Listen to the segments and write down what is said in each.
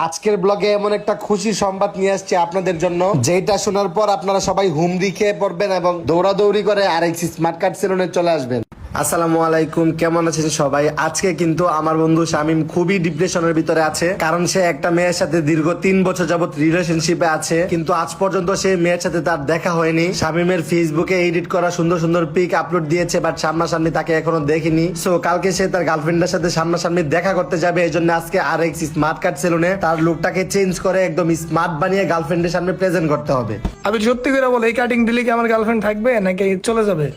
আজকের ব্লগে এমন একটা খুশি সংবাদ নিয়ে আসছে আপনাদের জন্য, যেটা শোনার পর আপনারা সবাই হুমড়ি খেয়ে পড়বেন এবং দৌড়াদৌড়ি করে আরএক্স স্মার্ট কার্ড সেলুনে চলে আসবেন। আসসালামু আলাইকুম, কেমন আছেন সবাই? আজকে কিন্তু আমার বন্ধু শামীম খুবই ডিপ্রেশনের ভিতরে আছে, কারণ সে একটা মেয়ের সাথে দীর্ঘ 3 বছর যাবত রিলেশনশিপে আছে, কিন্তু আজ পর্যন্ত সেই মেয়ের সাথে তার দেখা হয়নি। শামীমের ফেসবুকে এডিট করা সুন্দর সুন্দর পিক আপলোড দিয়েছে, বাট সামনাসামনি তাকে এখনো দেখিনি। সো কালকে সে তার গার্লফ্রেন্ডের সাথে সামনাসামনি দেখা করতে যাবে, এই জন্য আজকে আরএক্স স্মার্ট কার্ড সেলুনে তার লুকটাকে চেঞ্জ করে একদম স্মার্ট বানিয়ে গার্লফ্রেন্ডের সামনে প্রেজেন্ট করতে হবে। আমি সত্যি করে বল, এই কাটিং দিলে কি আমার গার্লফ্রেন্ড থাকবে নাকি চলে যাবে?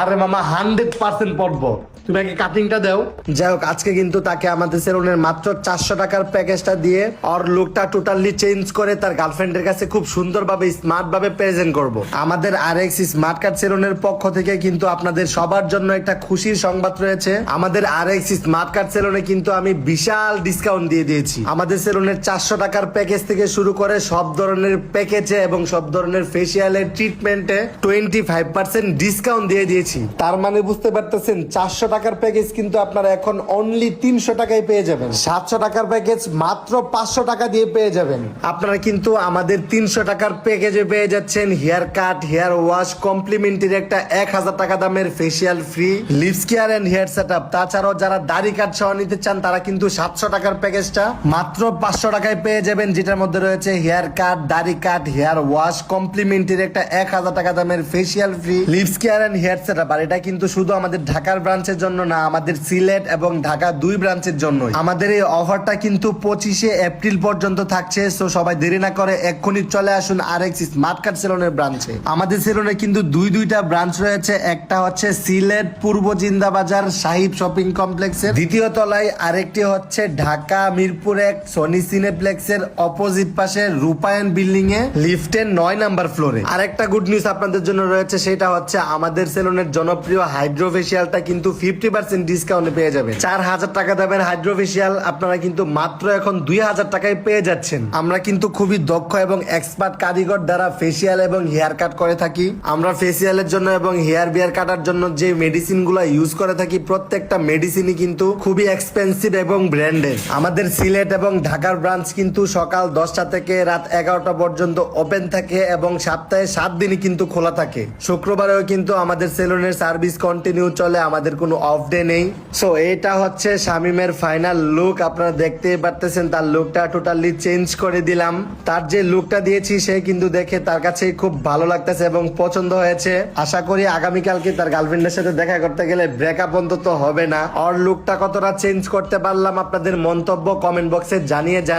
আরে মামা 100% পড়বো, তুমি আগে কাটিংটা দাও। যাই হোক, আজকে কিন্তু তাকে আমাদের সেলুনের মাত্র 400 টাকার প্যাকেজটা দিয়ে ওর লুকটা টোটালি চেঞ্জ করে তার গার্লফ্রেন্ডের কাছে খুব সুন্দরভাবে স্মার্ট ভাবে প্রেজেন্ট করব। আমাদের আরএক্স স্মার্ট কার্ড সেলুনের পক্ষ থেকে কিন্তু আপনাদের সবার জন্য একটা খুশির সংবাদ রয়েছে। আমাদের আরএক্স স্মার্ট কার্ড সেলুনে কিন্তু আমি বিশাল ডিসকাউন্ট দিয়ে দিয়েছি। আমাদের সেলুনের 400 টাকার প্যাকেজ থেকে শুরু করে সব ধরনের প্যাকেজে এবং সব ধরনের ফেসিয়ালের ট্রিটমেন্টে 25% ডিসকাউন্ট দিয়ে দিয়েছি। তার মানে বুঝতে পারতেছেন, 400 টাকার প্যাকেজ কিন্তু আপনারা এখন অনলি 300 টাকায় পেয়ে যাবেন। 700 টাকার প্যাকেজ মাত্র 500 টাকা দিয়ে পেয়ে যাবেন। আপনারা কিন্তু আমাদের 300 টাকার প্যাকেজে পেয়ে যাচ্ছেন hair cut, hair wash, complimentary একটা 1000 টাকা দামের facial free, lips care and hair setup. তাছাড়াও যারা দাড়ি কাট সহ নিতে চান তারা কিন্তু 700 টাকার প্যাকেজটা মাত্র 500 টাকায় পেয়ে যাবেন, যেটার মধ্যে রয়েছে হেয়ার কাট, দাড়ি কাট, হেয়ার ওয়াশ, কমপ্লিমেন্টারি একটা 1000 টাকা দামের facial free, lips care and hair setup. আর এটা কিন্তু শুধু আমাদের ঢাকার ব্রাঞ্চের জন্য না, আমাদের সিলেট এবং ঢাকা 2 ব্রাঞ্চের জন্য আমাদের এই অফারটা কিন্তু 25শে এপ্রিল পর্যন্ত থাকছে। সো সবাই দেরি না করে এক্ষুনি চলে আসুন আরএক্স স্মার্ট কার্ড সেলুনের ব্রাঞ্চে। আমাদের সেলুনে কিন্তু দুইটা ব্রাঞ্চ রয়েছে, একটা হচ্ছে সিলেট পূর্ব জিন্দাবাজার সাহিব শপিং কমপ্লেক্সের দ্বিতীয় তলায়, আরেকটি হচ্ছে ঢাকা মিরপুর 1 সনি সিনেপ্লেক্সের অপোজিট পাশে রূপায়ণ বিল্ডিং এ লিফটের 9 নাম্বার ফ্লোরে। আরেকটা গুড নিউজ আপনাদের জন্য রয়েছে, সেটা হচ্ছে আমাদের সেলুনের জনপ্রিয় হাইড্রো ফেসিয়ালটা কিন্তু 50% ডিসকাউন্টে পেয়ে যাবেন। 4000 টাকা দামের হাইড্রো ফেসিয়াল আপনারা কিন্তু মাত্র এখন 2000 টাকায় পেয়ে যাচ্ছেন। আমরা কিন্তু খুবই দক্ষ এবং এক্সপার্ট কারিগর দ্বারা ফেসিয়াল এবং হেয়ার কাট করে থাকি। আমরা ফেসিয়ালের জন্য এবং হেয়ার বিয়ার কাটার জন্য যে মেডিসিন গুলো ইউজ করে থাকি, প্রত্যেকটা মেডিসিনই কিন্তু খুবই এক্সপেন্সিভ এবং ব্র্যান্ডেড। আমাদের সিলেট এবং ঢাকার ব্রাঞ্চ কিন্তু সকাল 10টা থেকে রাত 11টা পর্যন্ত ওপেন থাকে এবং সপ্তাহে 7 দিনই কিন্তু খোলা থাকে। শুক্রবারেও কিন্তু আমাদের সেলুনের সার্ভিস কন্টিনিউ চলে, আমাদের কোনো অফ ডে নেই। সো এটা হচ্ছে শামীমের ফাইনাল লুক। আপনারা দেখতেই পারতেছেন তার লুকটা টোটালি চেঞ্জ করে দিলাম। তার যে লুকটা দিয়েছি সে কিন্তু দেখে তার কাছে খুব ভালো লাগতেছে এবং পছন্দ হয়েছে। আশা করি আগামীকালকে তার গার্লফ্রেন্ডের সাথে দেখা করতে গেলে ব্রেকআপ অন্তত হবে না। ওর লুকটা কতটা চেঞ্জ করতে পারলাম আপনাদের মন্তব্য কমেন্ট বক্সে জানিয়ে যান।